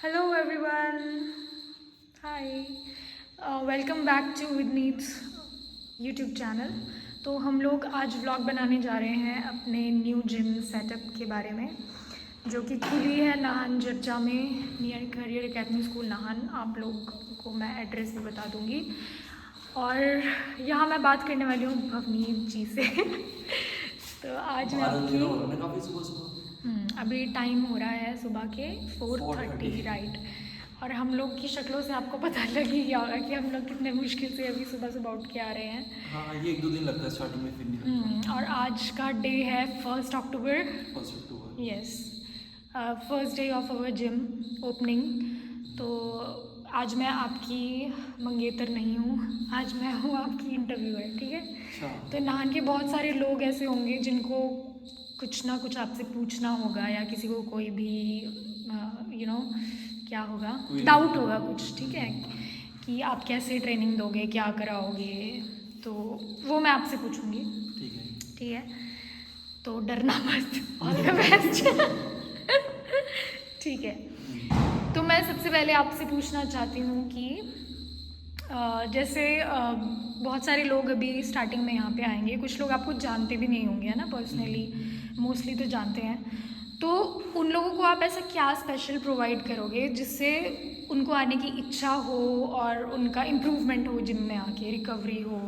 Hello everyone, hi, welcome back to Withneets YouTube channel. तो हम लोग आज व्लॉग बनाने जा रहे हैं अपने न्यू जिम सेटअप के बारे में, जो कि खुली है नाहन जर्चा में, near career academy school Nahan. आप लोग को मैं एड्रेस भी बता दूंगी। और यहाँ मैं बात करने वाली हूँ भवनीत जी से। तो आज मैं आपकी अभी टाइम हो रहा है सुबह के 4:30 राइट। और हम लोग की शक्लों से आपको पता लग ही गया होगा कि हम लोग कितने मुश्किल से अभी सुबह सुबह उठ के आ रहे हैं। हाँ, ये 1-2 दिन लगता है स्टार्टिंग में, फिर नहीं लगता। और आज का डे है 1 अक्टूबर। 1 October yes, first day of our gym opening. तो आज मैं आपकी मंगेतर नहीं हूँ, आज मैं हूँ आपकी इंटरव्यूअर, ठीक है। अच्छा। तो नाहन के बहुत सारे लोग ऐसे होंगे जिनको कुछ ना कुछ आपसे पूछना होगा, या किसी को कोई भी क्या होगा, डाउट होगा कुछ, ठीक है, कि आप कैसे ट्रेनिंग दोगे, क्या कराओगे। तो वो मैं आपसे पूछूंगी, ठीक है। ठीक है। तो डरना मत, ऑल द बेस्ट। ठीक है। तो मैं सबसे पहले आपसे पूछना चाहती हूँ कि जैसे बहुत सारे लोग अभी स्टार्टिंग में यहाँ पे आएंगे, कुछ लोग आपको जानते भी नहीं होंगे, है ना, पर्सनली, मोस्टली तो जानते हैं। तो उन लोगों को आप ऐसा क्या स्पेशल प्रोवाइड करोगे जिससे उनको आने की इच्छा हो और उनका इम्प्रूवमेंट हो, जिम में आके रिकवरी हो।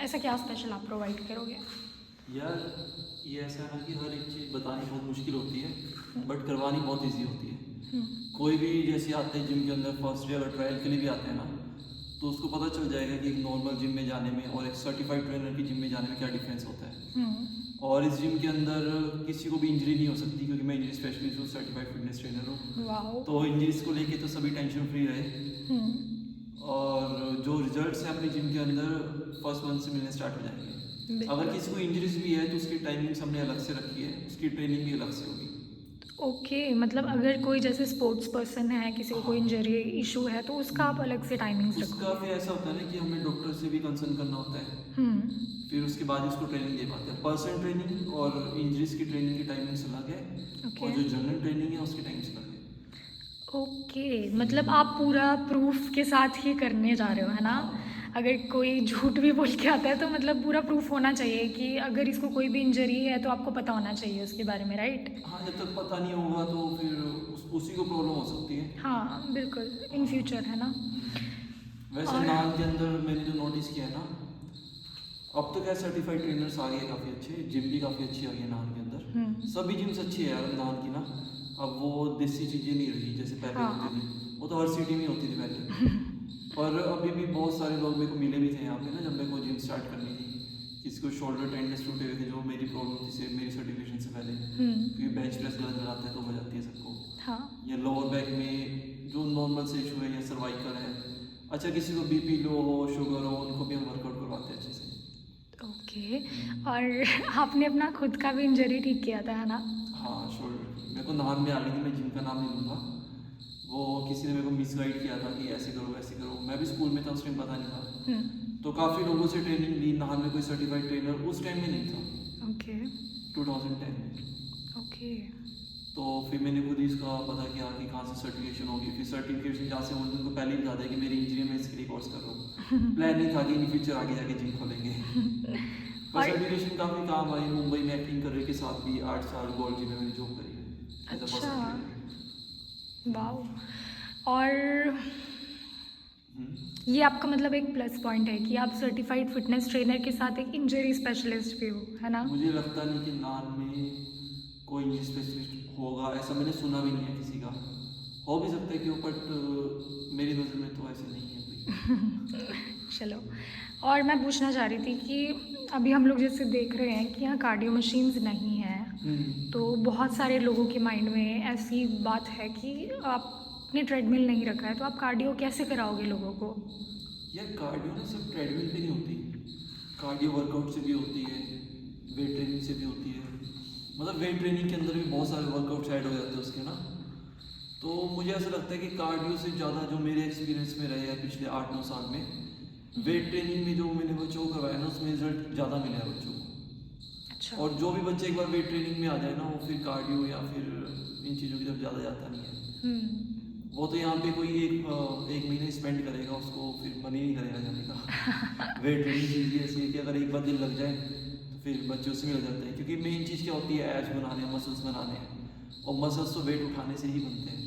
ऐसा क्या स्पेशल आप प्रोवाइड करोगे? यार, ये ऐसा है ना कि हर एक चीज़ बतानी बहुत मुश्किल होती है, बट करवानी बहुत ईजी होती है। कोई भी जैसे आते हैं जिम के अंदर फर्स्ट डे अगर ट्रायल के लिए भी आते हैं ना, तो उसको पता चल जाएगा कि एक नॉर्मल जिम में जाने में और एक सर्टिफाइड ट्रेनर की जिम में जाने में क्या डिफरेंस होता है। और इस जिम के अंदर किसी को भी इंजरी नहीं हो सकती, क्योंकि मैं इंजरी स्पेशलिस्ट हूँ, सर्टिफाइड फिटनेस ट्रेनर हूँ। तो इंजरीज को लेके तो सभी टेंशन फ्री रहे। और जो रिजल्ट्स हैं अपनी जिम के अंदर फर्स्ट मंथ से मिलने स्टार्ट हो जाएंगे। अगर किसी को इंजरीज भी है तो उसकी टाइमिंग्स हमने अलग से रखी है, उसकी ट्रेनिंग भी अलग से होगी। ओके, मतलब अगर कोई जैसे स्पोर्ट्स पर्सन है, किसी को कोई इंजरी इशू है, तो उसका आप अलग से टाइमिंग्स उसका रखोगे? फिर ऐसा होता है ना कि हमें डॉक्टर से भी कंसर्न करना होता है, फिर उसके बाद ही उसको ट्रेनिंग दे पाते हैं। पर्सनल ट्रेनिंग और इंजरीज की ट्रेनिंग की टाइमिंग्स अलग है, और जो जनरल ट्रेनिंग है उसकी टाइमिंग्स अलग है। ओके, मतलब आप पूरा प्रूफ के साथ ही करने जा रहे हो, है ना। अगर कोई झूठ भी बोल के आता है तो मतलब पूरा प्रूफ होना चाहिए कि अगर इसको कोई भी इंजरी है तो आपको पता होना चाहिए उसके बारे में, राइट। हाँ, जब तक पता नहीं होगा तो फिर उसी को प्रॉब्लम हो सकती है। हाँ बिल्कुल, इन फ्यूचर, है ना। वैसे नान के अंदर मैंने जो नोटिस किया है ना, अब तो क्या सर्टिफाइड ट्रेनर्स आ गए काफ़ी अच्छे, जिम भी काफ़ी अच्छी आ गई है नान के अंदर। सभी जिम्स अच्छी है यार नान की ना। अब वो देसी चीज़ें नहीं रही जैसे पहले होती थी, वो तो हर सिटी में होती थी पहले। पर अभी भी बहुत सारे लोग मेरे को मिले भी थे यहाँ पे ना, जब मेरे को जिम स्टार्ट करनी थी। किसी को शोल्डर टेंडनस टूटे हुए थे, जो मेरी प्रॉब्लम थी मेरी सर्टिफिकेशन से पहले, क्योंकि बेंच प्रेस गलत लगाते हैं तो हो जाती है सबको। या लोअर बैक में जो नॉर्मल से इशू है, या सर्वाइकल है। अच्छा, किसी को बीपी लो हो, शुगर हो, उनको भी हम वर्कआउट करवाते हैं अच्छे से। ओके, और आपने अपना खुद का भी इंजरी ठीक किया था, है ना? हाँ, शोल्डर मेरे को नाम में आ गई थी, मैं जिम का नाम नहीं लूँगा। वो किसी ने मेरे को मिसगाइड किया था कि ऐसे करो ऐसे करो, मैं भी स्कूल में था उस टाइम, पता नहीं था। तो काफ़ी लोगों से ट्रेनिंग ली, नाहन में कोई सर्टिफाइड ट्रेनर उस टाइम में नहीं था। ओके 2010 में। ओके। तो फिर मैंने खुद ही इसका पता किया कि कहाँ से सर्टिफिकेशन होगी। फिर सर्टिफिकेशन जहाँ से होगी उनको पहले ही बता दिया कि मेरी इंजरी में इसके लिए कोर्स कर रहा हूँ। प्लान नहीं था कि इन फ्यूचर आगे जाके जिम खोलेंगे। पर सर्टिफिकेशन काफ़ी काम आई। मुंबई में एक्टिंग करने के साथ भी 8 साल गोल्ड जिम में मैंने जॉब करी है। अच्छा, वाह। और ये आपका मतलब एक प्लस पॉइंट है कि आप सर्टिफाइड फिटनेस ट्रेनर के साथ एक इंजरी स्पेशलिस्ट भी हो, है ना। मुझे लगता नहीं कि नान में कोई इंजरी स्पेशलिस्ट होगा, ऐसा मैंने सुना भी नहीं है किसी का। हो भी सकता है कि, बट मेरी नज़र में तो ऐसे नहीं है कोई। चलो, और मैं पूछना चाह रही थी कि अभी हम लोग जैसे देख रहे हैं कि यहाँ कार्डियो मशीन्स नहीं हैं, तो बहुत सारे लोगों के माइंड में ऐसी बात है कि आपने ट्रेडमिल नहीं रखा है, तो आप कार्डियो कैसे कराओगे लोगों को? यार, कार्डियो ना सिर्फ ट्रेडमिल पे नहीं होती, कार्डियो वर्कआउट से भी होती है, वेट ट्रेनिंग से भी होती है। मतलब वेट ट्रेनिंग के अंदर भी बहुत सारे वर्कआउट्स ऐड हो जाते हैं उसके ना। तो मुझे ऐसा लगता है कि कार्डियो से ज़्यादा, जो मेरे एक्सपीरियंस में रहे हैं पिछले 8-9 साल में, वेट ट्रेनिंग में जो मैंने बच्चों को करवाया ना, उसमें रिजल्ट ज़्यादा मिला है बच्चों को। अच्छा। और जो भी बच्चे एक बार वेट ट्रेनिंग में आ जाए ना, वो फिर कार्डियो या फिर इन चीज़ों की तरफ ज़्यादा जाता नहीं है। वो तो यहाँ पे कोई एक महीने स्पेंड करेगा, उसको फिर मन ही नहीं करेगा जाने का। वेट ट्रेनिंग चीज़ भी ऐसी है कि अगर एक बार दिन लग जाए तो फिर बच्चे उसमें लग जाते हैं, क्योंकि मेन चीज़ क्या होती है, एब्स बनाने, मसल्स बनाने हैं, और मसल्स तो वेट उठाने से ही बनते हैं,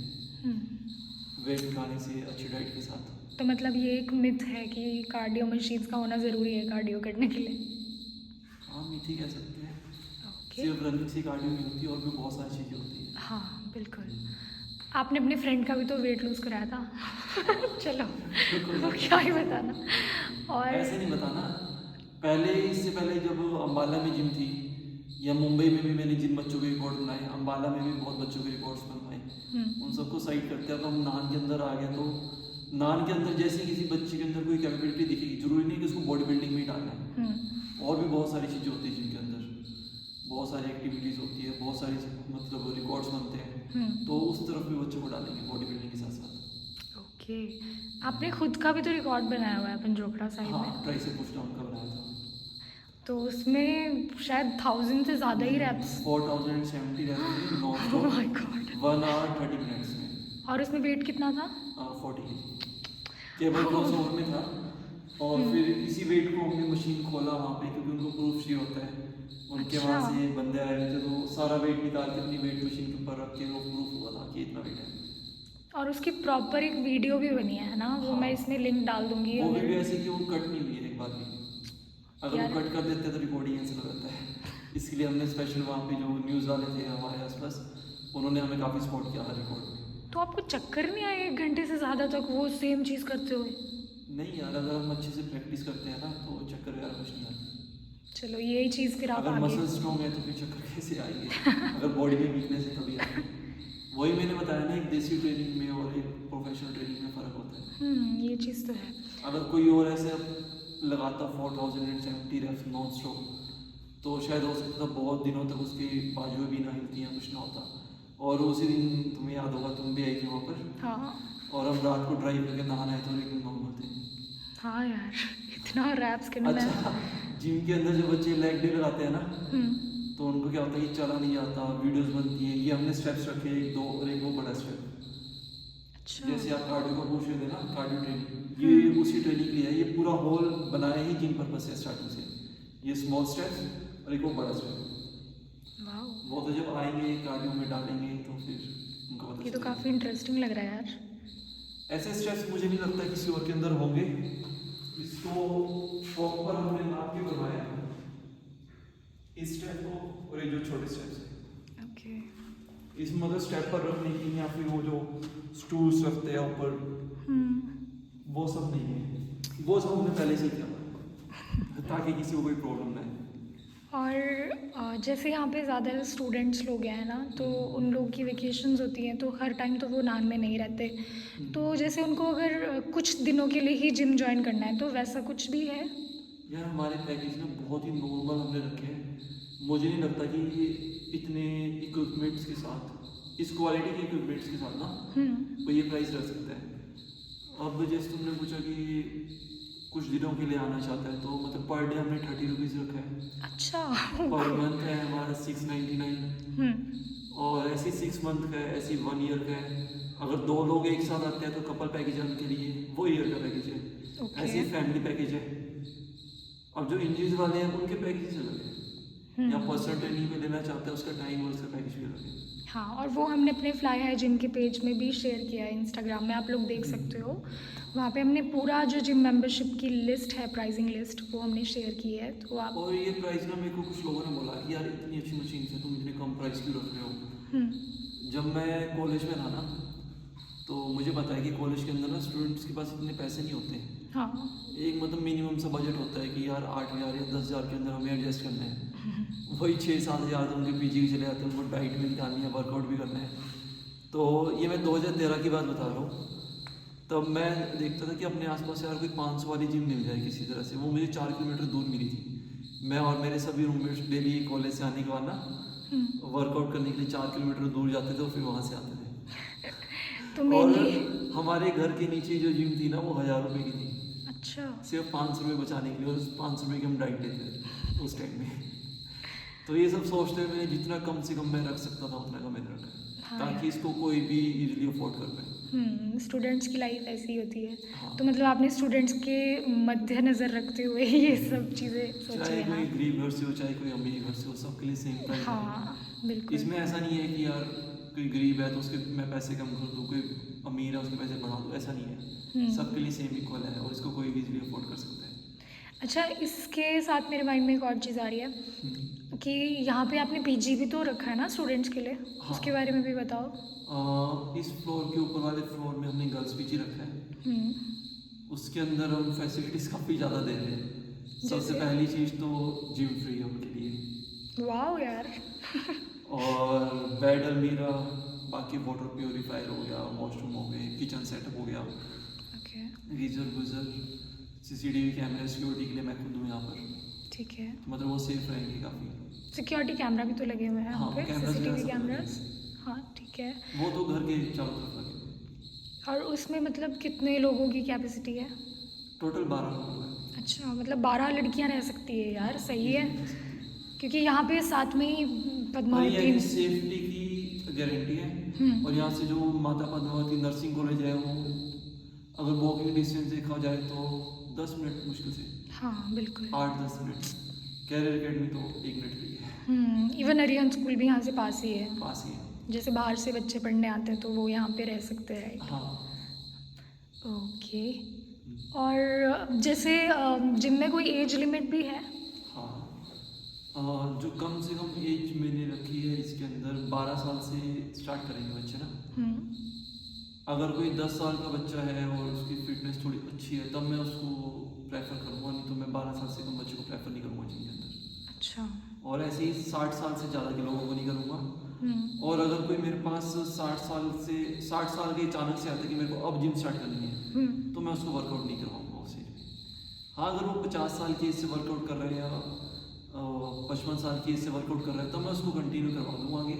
वेट उठाने से, अच्छी डाइट के साथ। तो मतलब ये एक मिथ है कि कार्डियो मशीन्स का होना ज़रूरी है कार्डियो करने के लिए। हाँ, मीठी कह सकते हैं। ओके। सिर्फ रनिंग से कार्डियो नहीं होती, और भी बहुत सारी चीज़ें होती हैं। हाँ बिल्कुल। आपने अपने फ्रेंड का भी तो वेट लूज़ कराया था। चलो वो क्या ही बताना। और ऐसे नहीं बताना। पहले, इससे पहले जब अम्बाला में जिम थी, या मुंबई में भी मैंने जिन बच्चों के रिकॉर्ड बनाए, अम्बाला में भी बहुत बच्चों के रिकॉर्ड्स बनवाए, उन सबको साइड करते हैं। अब हम नान के अंदर आ गए, तो नान के अंदर जैसे किसी बच्चे के अंदर कोई कैपेबिलिटी दिखेगी, जरूरी नहीं कि उसको बॉडी बिल्डिंग में ही डालना है, और भी बहुत सारी चीज़ें होती है जिम के अंदर, बहुत सारी एक्टिविटीज़ होती है, बहुत सारी मतलब रिकॉर्ड्स बनते हैं, तो उस तरफ भी बच्चों को डालेंगे बॉडी बिल्डिंग के साथ साथ। ओके। आपने खुद का भी तो रिकॉर्ड बनाया हुआ है पंजोखड़ा साइड में। हाँ, ट्राई से पुश डाउन का बनाया था। तो उसमें शायद 1000 से ज़्यादा ही reps. 4070 reps non oh stop, my god. 1 hour 30 minutes में। और उसमें वेट कितना था? 40 केबल क्रॉसओवर में था, और फिर इसी वेट को हमने मशीन खोला वहाँ पे, क्योंकि उनको प्रूफ चाहिए होता है। उनके अच्छा। वहाँ से बंदे आए थे, तो सारा वेट निकाल के अपनी वेट मशीन के ऊपर रख के वो प्रूफ हुआ था कि इतना वेट है। और उसकी प्रॉपर एक वीडियो भी बनी है ना, वो मैं इसमें लिंक डाल दूंगी। वो अगर वीडियो ऐसी कि वो कट नहीं हुई है एक बार भी, अगर यार। वो कट कर देते तो रिकॉर्डिंग ऐसे हो जाता है। इसके लिए हमने स्पेशल वहाँ पे जो न्यूज़ वाले थे हमारे आसपास, उन्होंने हमें काफ़ी सपोर्ट किया था रिकॉर्ड में। तो आपको चक्कर नहीं आया 1 घंटे से ज़्यादा तक वो सेम चीज़ करते हुए? नहीं यार, अगर हम अच्छे से प्रैक्टिस करते हैं ना, तो चक्कर वगैरह कुछ नहीं आता। चलो यही चीज़ फिर आप अगर आगे। मसल स्ट्रॉन्ग है तो फिर चक्कर कैसे आएंगे? अगर बॉडी में वीकनेस है तभी आएंगे। वही मैंने बताया ना, एक देसी ट्रेनिंग में और एक प्रोफेशनल ट्रेनिंग में फ़र्क होता है। ये चीज़ तो है। अगर कोई और ऐसे लगाता 4070 रेप्स नॉन स्टॉप, तो शायद हो सकता था बहुत दिनों तक उसकी बाजुएं भी ना हिलती हैं, कुछ ना होता। और उसी दिन तुम्हें याद होगा, तुम भी आई थी वहाँ पर, हाँ और हम रात को ड्राइव करके नहाना है, तो एकदम नॉर्मल थे। हाँ यार, इतना रैप्स करने में। अच्छा, जिम के अंदर जो बच्चे लेग डे लगाते हैं ना, हम्म, तो उनको क्या होता है कि चला नहीं जाता, वीडियोस बनती हैं। ये हमने स्टेप्स रखे, 1 2 और एक वो बड़ा स्टेप। अच्छा। जैसे आप कार्डियो का पूछ रहे थे ना, कार्डियो ट्रेनिंग, ये उसी ट्रेनिंग के लिए है। ये पूरा होल बनाया ही जिम पर्पज से स्टार्टिंग से। ये स्मॉल स्टेप्स और एक वो बड़ा स्टेप, वाह, वो तो जब आएंगे कार्डियो में डालेंगे तो फिर उनको पता ये तो चलेगा। काफ़ी इंटरेस्टिंग लग रहा है यार। ऐसे स्टेप्स मुझे नहीं लगता किसी और के अंदर होंगे। इसको प्रॉपर हमने नाप के बनवाया, इस स्टेप को और ये जो छोटे स्टेप्स हैं, ओके। इस मतलब स्टेप पर रखने की, या फिर वो जो स्टूल्स रखते हैं ऊपर, वो सब नहीं है। वो सब हमने पहले से ही किया ताकि किसी को कोई प्रॉब्लम ना आए। और जैसे यहाँ पे ज़्यादा स्टूडेंट्स लोग हैं ना, तो उन लोगों की वेकेशंस होती हैं, तो हर टाइम तो वो नान में नहीं रहते। तो जैसे उनको अगर कुछ दिनों के लिए ही जिम ज्वाइन करना है, तो वैसा कुछ भी है? यार हमारे पैकेज ना बहुत ही नॉर्मल हमने रखे हैं। मुझे नहीं लगता कि ये इतने इक्विपमेंट्स के साथ, इस क्वालिटी के इक्विपमेंट्स के साथ ना, वो ये प्राइस रख सकता है। अब जैसे तुमने पूछा कि कुछ दिनों के लिए आना चाहता है, तो मतलब पर डे हमने 30 रुपीज़ रखा है। अच्छा। पर मंथ है हमारा 699, और ऐसी 6 मंथ का है, ऐसी 1 ईयर का है। अगर 2 लोग एक साथ आते हैं तो कपल पैकेज है उनके लिए, वो ईयर का पैकेज है। Okay. ऐसे फैमिली पैकेज है। अब जो इंजरीज वाले हैं उनके पैकेज अलग है, या पर्सनल ट्रेनिंग में लेना चाहते हैं उसका टाइम और उसका पैकेज भी अलग है। हाँ, और वो हमने अपने फ्लाई हाई जिम के पेज में भी शेयर किया है, इंस्टाग्राम में आप लोग देख सकते हो। वहाँ पे हमने पूरा जो जिम मेंबरशिप की लिस्ट है, प्राइसिंग लिस्ट, वो हमने शेयर की है, तो आप। और ये प्राइस ना, मेरे को कुछ लोगों ने बोला कि यार इतनी अच्छी मशीन है, तुम इतने कम प्राइस क्यों रख रहे हो? जब मैं कॉलेज में था ना, तो मुझे पता है कि कॉलेज के अंदर ना स्टूडेंट्स के पास इतने पैसे नहीं होते। हाँ। एक मतलब मिनिमम सा बजट होता है कि यार 8,000 या 10,000 के अंदर हमें एडजस्ट करना है। वही 6-7 हज़ार तो उनके पीजी भी चले जाते हैं, उनको डाइट भी निकालनी है, वर्कआउट भी करना है। तो ये मैं 2013 की बात बता रहा हूँ। तब मैं देखता था कि अपने आसपास यार कोई 500 वाली जिम मिल जाए किसी तरह से। वो मुझे 4 किलोमीटर दूर मिली थी। मैं और मेरे सभी रूममेट्स डेली कॉलेज से आने के बाद ना वर्कआउट करने के लिए 4 किलोमीटर दूर जाते थे और फिर वहाँ से आते थे। तो और मेनली। हमारे घर के नीचे जो जिम थी ना, वो 1,000 रुपये की थी, अच्छा। सिर्फ 500 रुपये बचाने के लिए। और उस 500 रुपये की हम डाइट लेते थे उस टाइम में। तो ये सब सोचते हुए मैंने जितना कम से कम मैं रख सकता था उतना का मैंने रखा, हाँ ताकि इसको कोई भी इजीली अफोर्ड कर पाए। स्टूडेंट्स की लाइफ ऐसी ही होती है। हाँ। तो मतलब आपने स्टूडेंट्स के मद्देनज़र रखते हुए ये सब चीज़ें सोची चाहे है ना? कोई गरीब घर से हो चाहे कोई अमीर घर से हो, सबके लिए सेम प्राइस है। हाँ, बिल्कुल। इसमें ऐसा नहीं है कि यार कोई गरीब है तो उसके मैं पैसे कम कर दूँ, कोई अमीर है उसके पैसे बढ़ा दूँ, ऐसा नहीं है। सबके लिए सेम इक्वल है और इसको कोई भी इजीली अफोर्ड कर सकता है। अच्छा, इसके साथ मेरे माइंड में एक और चीज़ आ रही है कि यहाँ पे आपने पीजी भी तो रखा है ना स्टूडेंट्स के लिए, हाँ। उसके बारे में भी बताओ। इस फ्लोर के ऊपर वाले फ्लोर में हमने गर्ल्स पीजी रखा है। हम्म, उसके अंदर हम फैसिलिटीज़ काफ़ी ज़्यादा दे रहे हैं। सबसे जैसे? पहली चीज़ तो जिम फ्री है उनके लिए, वाह यार। और बेड अलमीरा, बाकी वाटर प्योरीफायर हो गया, वॉशरूम हो गए, किचन सेटअप हो गया, ओके, गीजर गुजर, सीसीटीवी कैमरे सिक्योरिटी के लिए मैं खुद हूँ यहाँ पर। ठीक है। तो मतलब वो सेफ रहेंगे काफ़ी। सिक्योरिटी कैमरा भी तो लगे हुए हैं हाँ, वहाँ पे, कैमरास वगैरह सीसीटीवी सब कैमरास। लगे हाँ, ठीक है। वो तो घर के चारों तरफ लगे। और उसमें मतलब कितने लोगों की कैपेसिटी है? टोटल 12 लोग हैं। अच्छा, मतलब 12 लड़कियाँ रह सकती है यार, सही है। easily रह सकती है। क्योंकि यहाँ पे साथ में ही पर ये है पद्मावती। कि सेफ्टी की गारंटी है। और यहाँ से जो माता पद्मावती नर्सिंग कॉलेज है वो अगर वॉकिंग डिस्टेंस देखा जाए तो 10 मिनट मुश्किल से, हाँ, बिल्कुल। 8-10 मिनट। कैरियर अकेडमी तो 1 मिनट की है, इवन अरियन स्कूल भी यहाँ से पास ही है। पास ही है। जैसे बाहर से बच्चे पढ़ने आते हैं तो वो यहाँ पे रह सकते हैं, राइट? हाँ। ओके। और जैसे जिम में कोई एज लिमिट भी है? हाँ, जो कम से कम एज मैंने रखी है इसके अंदर 12 साल से स्टार्ट करेंगे बच्चे ना। हम्म, अगर कोई 10 साल का बच्चा है और उसकी फिटनेस थोड़ी अच्छी है तब मैं उसको प्रेफर करूँगा, नहीं तो मैं 12 साल से कम बच्चे को प्रेफर नहीं करूँगा जिम के अंदर। अच्छा। और ऐसे ही 60 साल से ज़्यादा के लोगों को नहीं करूँगा। हम्म, और अगर कोई मेरे पास 60 साल के अचानक से आता है कि मेरे को अब जिम स्टार्ट करनी है, हम्म, तो मैं उसको वर्कआउट नहीं करवाऊँगा उस एज में। हाँ, अगर वो 50 साल की एज से वर्कआउट कर रहे हैं या 55 साल की एज से वर्कआउट कर रहे हैं तब मैं उसको कंटिन्यू करवा दूँगा आगे।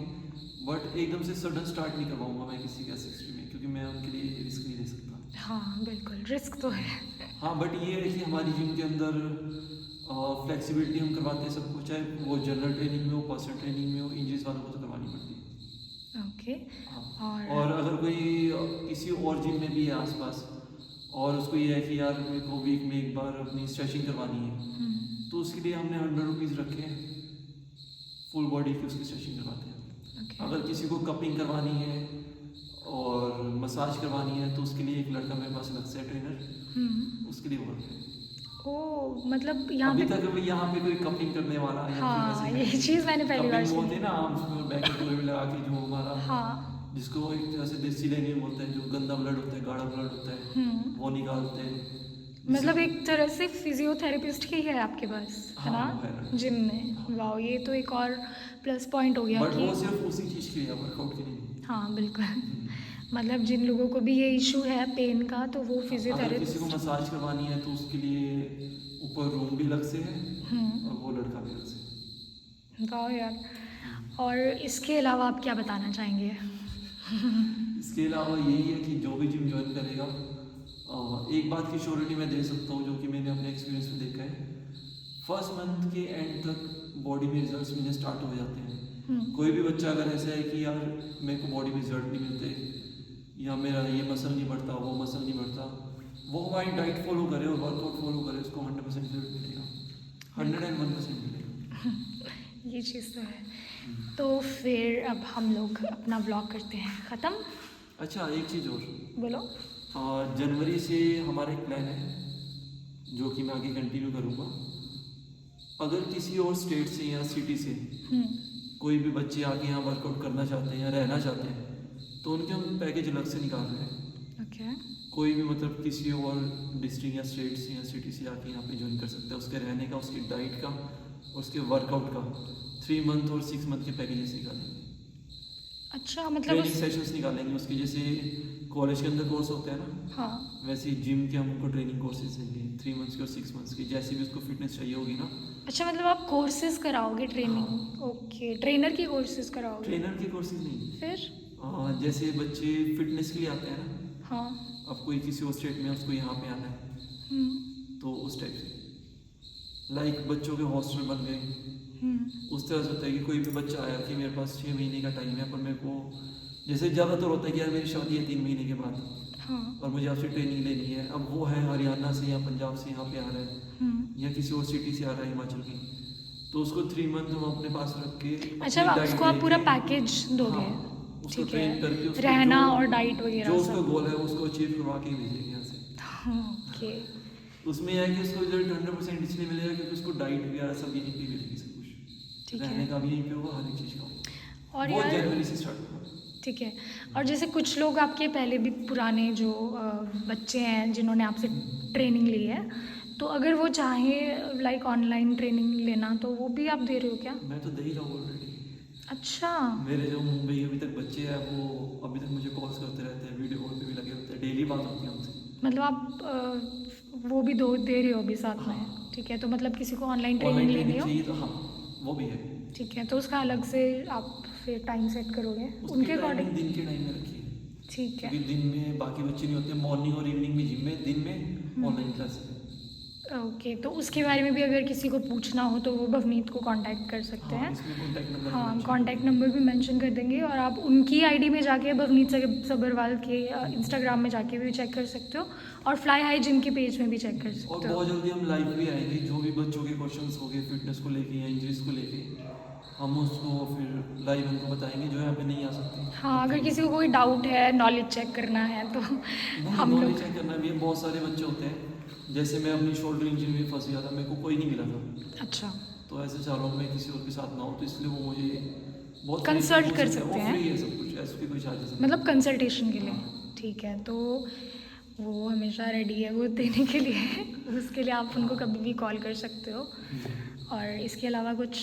बट एकदम से सडन स्टार्ट नहीं करवाऊँगा मैं किसी के एस में, क्योंकि मैं उनके लिए रिस्क नहीं ले सकता। हाँ, बिल्कुल, रिस्क तो है। हाँ, बट ये है कि हमारी जिम के अंदर फ्लेक्सिबिलिटी हम करवाते हैं सबको, चाहे वो जनरल ट्रेनिंग में हो, पर्सनल ट्रेनिंग में हो, इंजरीज वालों को तो करवानी पड़ती है। ओके। हाँ, और और अगर कोई किसी और जिम में भी है आसपास और उसको ये है कि यार मेरे को वीक में एक बार अपनी स्ट्रेचिंग करवानी है, तो उसके लिए हमने 100 रुपीज़ रखे हैं, फुल बॉडी की उसकी स्ट्रेचिंग करवाते हैं। ओके। अगर किसी को कपिंग करवानी है और मसाज करवानी है तो उसके लिए एक लड़का मेरे पास लगता है ट्रेनर, उसके लिए वो रखते हैं। ओ, मतलब यहाँ अभी पे। तक अभी यहाँ पे कोई कपिंग करने वाला या हाँ, फिर वैसे ये चीज़ मैंने पहली बार कपिंग सुनी। होते हैं ना आर्म्स में बैक पूरे में लगा के, जो हमारा हाँ। जिसको एक तरह से देसी लेनियम बोलते हैं, जो गंदा ब्लड होता है, गाढ़ा ब्लड होता है, वो निकालते हैं। मतलब एक तरह से फिजियोथेरेपिस्ट ही है आपके पास, है हाँ, ना, है। जिम में? वाह, ये तो एक और प्लस पॉइंट हो गया बट वो कि सिर्फ उसी चीज़ के लिए है, वर्कआउट के लिए नहीं। हाँ, बिल्कुल। मतलब जिन लोगों को भी ये इशू है पेन का तो वो अगर किसी को फिजियोथेरेपिस्ट। मसाज करवानी है तो उसके लिए ऊपर रूम भी लग से है और वो लड़का भी लग से है। वाह यार। और इसके अलावा आप क्या बताना चाहेंगे? इसके अलावा यही है कि जो भी जिम ज्वाइन करेगा, एक बात की श्योरिटी मैं दे सकता हूँ जो कि मैंने अपने एक्सपीरियंस में देखा है, फर्स्ट मंथ के एंड तक बॉडी में रिजल्ट्स मिलने स्टार्ट हो जाते हैं। कोई भी बच्चा अगर ऐसा है कि यार मेरे को बॉडी में रिजल्ट नहीं मिलते या मेरा ये मसल नहीं बढ़ता, वो मसल नहीं बढ़ता, वो हमारी डाइट फॉलो करे और वर्कआउट फॉलो करे, उसको 100% रिजल्ट मिलेगा, 101% मिलेगा। ये चीज़ तो है। तो फिर अब हम लोग अपना ब्लॉग करते हैं ख़त्म। अच्छा, एक चीज़ और, बोलो। जनवरी से हमारा एक प्लान है जो कि मैं आगे कंटिन्यू करूँगा। अगर किसी और स्टेट से या सिटी से कोई भी बच्चे आके यहाँ वर्कआउट करना चाहते हैं या रहना चाहते हैं तो उनके हम पैकेज अलग से निकाल रहे हैं। ओके। कोई भी मतलब किसी और डिस्ट्रिक्ट या स्टेट से या सिटी से आके यहाँ पे ज्वाइन कर सकता है, उसके रहने का, उसकी डाइट का, उसके वर्कआउट का 3 मंथ और 6 मंथ के पैकेजेस निकालेंगे। अच्छा, मतलब ट्रेनिंग सेशंस निकालेंगे उसके, जैसे कॉलेज के अंदर कोर्स होता है ना, हाँ। वैसे ही जिम के हम उनको ट्रेनिंग कोर्सेज देंगे 3 मंथ्स के और 6 मंथ्स की, जैसे भी उसको फिटनेस चाहिए होगी ना। अच्छा, मतलब आप कोर्सेज कराओगे, ट्रेनिंग? ओके, ट्रेनर की कोर्सेज कराओगे? ट्रेनर के कोर्सेज नहीं, फिर? जैसे बच्चे फिटनेस के लिए आते हैं ना, हाँ। अब कोई किसी और स्टेट में उसको यहाँ पे आना है तो उस टाइप से, लाइक बच्चों के हॉस्टल बन गए, उस तरह से होता है कि कोई भी बच्चा आया कि मेरे पास 6 महीने का टाइम है पर मेरे को जैसे ज़्यादातर होता है कि यार मेरी शादी है 3 महीने के बाद हाँ। और मुझे आपसे ट्रेनिंग लेनी है। अब वो है हरियाणा से या पंजाब से यहाँ पे आ रहा है या किसी और सिटी से आ रहा है हिमाचल की, तो उसको 3 मंथ हम अपने पास रख के अच्छा, अपनी उसको diet आप पूरा लेके, पैकेज दोगे? हाँ, उसको ठीक ट्रेन करके है, उसको रहना जो और डाइट जो वगैरह उसका सब। गोल है उसको अचीव करवा के ही भेजेंगे यहाँ से। ओके, उसमें यह है कि उसको रिजल्ट 100% इसलिए मिलेगा क्योंकि उसको डाइट वगैरह सब यहीं पे मिलेगी, सब कुछ ठीक रहने है। का भी यहीं पे होगा, हर एक चीज़ का और वो यार जनवरी से स्टार्ट होगा। ठीक है, और जैसे कुछ लोग आपके पहले भी पुराने जो बच्चे हैं जिन्होंने आपसे ट्रेनिंग ली है, तो अगर वो चाहे लाइक ऑनलाइन ट्रेनिंग लेना तो वो भी आप दे रहे हो क्या? मैं तो दे ही रहा हूँ ऑलरेडी। अच्छा। मेरे जो मुंबई अभी तक बच्चे हैं वो अभी तक मुझे कॉल्स करते रहते हैं, वीडियो कॉल पे भी लगे होते हैं, डेली बात होती है हमसे। मतलब आप वो भी दे रहे हो अभी साथ में? हाँ। ठीक है, तो मतलब किसी को ऑनलाइन ऑनलाइन ट्रेनिंग लेनी ट्रेनिंग हो, चाहिए तो हाँ वो भी है। ठीक है, तो उसका अलग से आप फिर टाइम सेट करोगे उसकी उनके टाइमिंग अकॉर्डिंग? दिन के टाइम में रखी है ठीक है। क्योंकि दिन में बाकी बच्चे नहीं होते, मॉर्निंग और इवनिंग में जिम में, दिन में ऑनलाइन क्लास है। ओके, तो उसके बारे में भी अगर किसी को पूछना हो तो वो भवनीत को कांटेक्ट कर सकते हाँ हैं। इसमें कॉन्टैक्ट नंबर हाँ, कांटेक्ट नंबर भी मेंशन कर देंगे, और आप उनकी आईडी में जाके भवनीत सब्बरवाल के इंस्टाग्राम में जाके भी चेक कर सकते हो, और फ्लाई हाई जिम के पेज में भी चेक कर और सकते हो। बहुत जल्दी हम लाइव भी आएंगे, जो भी बच्चों के क्वेश्चंस हो गए फिटनेस को लेके या इंजरीज को लेके, हम उसको फिर लाइव उनको बताएंगे जो यहाँ पे नहीं आ सकते। हाँ, अगर किसी को कोई डाउट है, नॉलेज चेक करना है तो नहीं, हम नॉलेज लोग। चेक करना भी है, बहुत सारे बच्चे होते हैं, जैसे मैं अपनी शोल्डर इंजरी में फंस गया था, मेरे को कोई नहीं मिला था, अच्छा, तो ऐसे चाह रहा हूँ मैं किसी और के साथ ना हो, तो इसलिए वो मुझे बहुत कंसल्ट कर सकते हैं, फ्री है सब कुछ, ऐसे कोई चार्जेस नहीं। मतलब कंसल्टेशन के लिए। हाँ। ठीक है, तो वो हमेशा रेडी है वो देने के लिए उसके लिए आप उनको कभी भी कॉल कर सकते हो। और इसके अलावा कुछ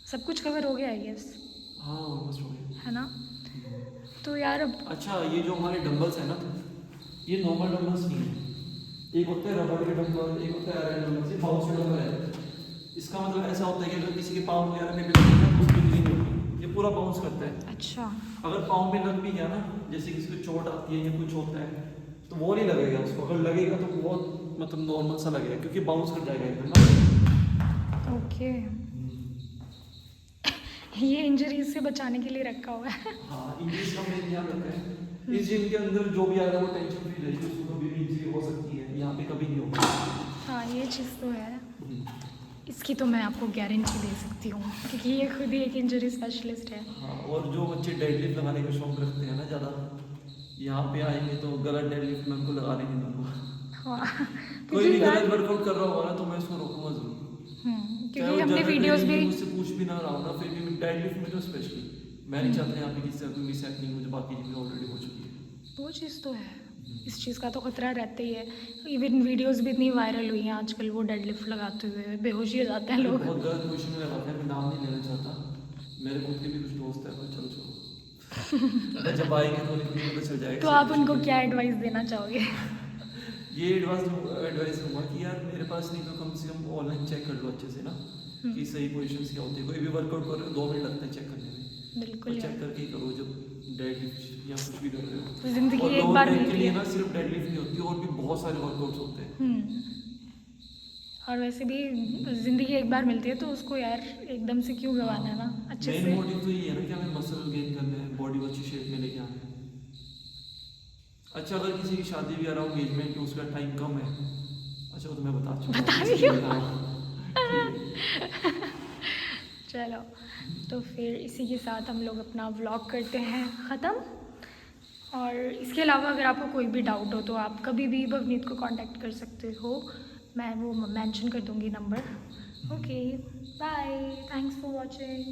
सब कुछ कवर हो गया आई गेस, हाँ ऑलमोस्ट हो गया। है ना? तो यार अब अच्छा, ये जो हमारे डंबल्स है ना, ये नॉर्मल डंबल्स नहीं है, एक होते हैं रबर के डंबल, एक होता है आयरन डंबल, ये बाउंस के डंबल है। इसका मतलब ऐसा होता है कि अगर किसी के पाँव वगैरह में भी लग गया तो उसको इंजरी नहीं होती, ये पूरा बाउंस करता है। अच्छा, अगर पाँव में लग भी गया ना, जैसे किसी को चोट आती है या कुछ होता है, तो वो नहीं लगेगा उसको, अगर लगेगा तो बहुत मतलब नॉर्मल सा लगेगा क्योंकि बाउंस कर जाएगा एकदम ना। ओके। ये इंजरीज से बचाने के लिए रखा हुआ है। हाँ, इंजरीज का मेन ध्यान रखा है। इस जिम के अंदर जो भी आ रहा है वो टेंशन फ्री रहेगी, उसको कभी भी इंजरी हो सकती है, यहाँ पे कभी नहीं होगा। हाँ, ये चीज़ तो है, इसकी तो मैं आपको गारंटी दे सकती हूँ क्योंकि ये खुद ही एक इंजरी स्पेशलिस्ट है। हाँ, और जो बच्चे डेडलिफ्ट लगाने का शौक रखते हैं ना ज़्यादा, यहाँ पे आएंगे तो गलत डेडलिफ्ट मैं उनको लगाने नहीं दूंगा। हाँ, कोई भी क्योंकि गलत यार वर्कआउट कर रहा होगा ना तो मैं उसको रोकूंगा जरूर। क्योंकि हमने वीडियोस भी मुझसे पूछ भी ना रहा हूँ ना, फिर भी मैं डेडलिफ्ट में तो स्पेशली मैं नहीं चाहता यहाँ पे किसी का कोई मिस हैपनिंग मुझे बाकी जिम में ऑलरेडी हो चुकी है। वो चीज़ तो है, इस चीज़ का तो खतरा रहता ही है। इवन वीडियोस भी इतनी वायरल हुई हैं आजकल, वो डेडलिफ्ट लगाते हुए बेहोश ही हो जाते हैं लोग। बहुत गलत क्वेश्चन में लगाते हैं, मैं नाम नहीं लेना चाहता, मेरे खुद के भी कुछ दोस्त हैं, पर चलो छोड़ो। जब आएंगे तो उनको पता चल जाएगा। तो आप उनको क्या एडवाइस देना चाहोगे? ये एडवाइस दूंगा कि यार मेरे पास नहीं तो कम से कम ऑनलाइन चेक कर लो अच्छे से ना कि सही पोजीशंस क्या होती है। कोई भी वर्कआउट कर रहे हो 2 मिनट लगते हैं चेक करने में, बिल्कुल चेक यार, करके ही करो जब डेडलिफ्ट या कुछ भी कर रहे हो। तो जिंदगी और एक लोअर बार बैक के मिलती लिए है। ना सिर्फ डेडलिफ्ट नहीं होती, और भी बहुत सारे वर्कआउट्स होते हैं। और वैसे भी ज़िंदगी एक बार मिलती है तो उसको यार एकदम से क्यों गंवाना है ना, अच्छे मेन से। मोटिव तो ये है ना कि हमें मसल गेन करना है, बॉडी को अच्छी शेप में लेके आना है। अच्छा, अगर किसी की शादी भी आ रहा हो, एंगेजमेंट उसका टाइम कम है, अच्छा वो तो मैं बता रही हूँ। बता चलो, तो फिर इसी के साथ हम लोग अपना व्लॉग करते हैं ख़त्म। और इसके अलावा अगर आपको कोई भी डाउट हो तो आप कभी भी भवनीत को कांटेक्ट कर सकते हो, मैं वो मेंशन कर दूँगी number. Okay, bye, thanks for watching.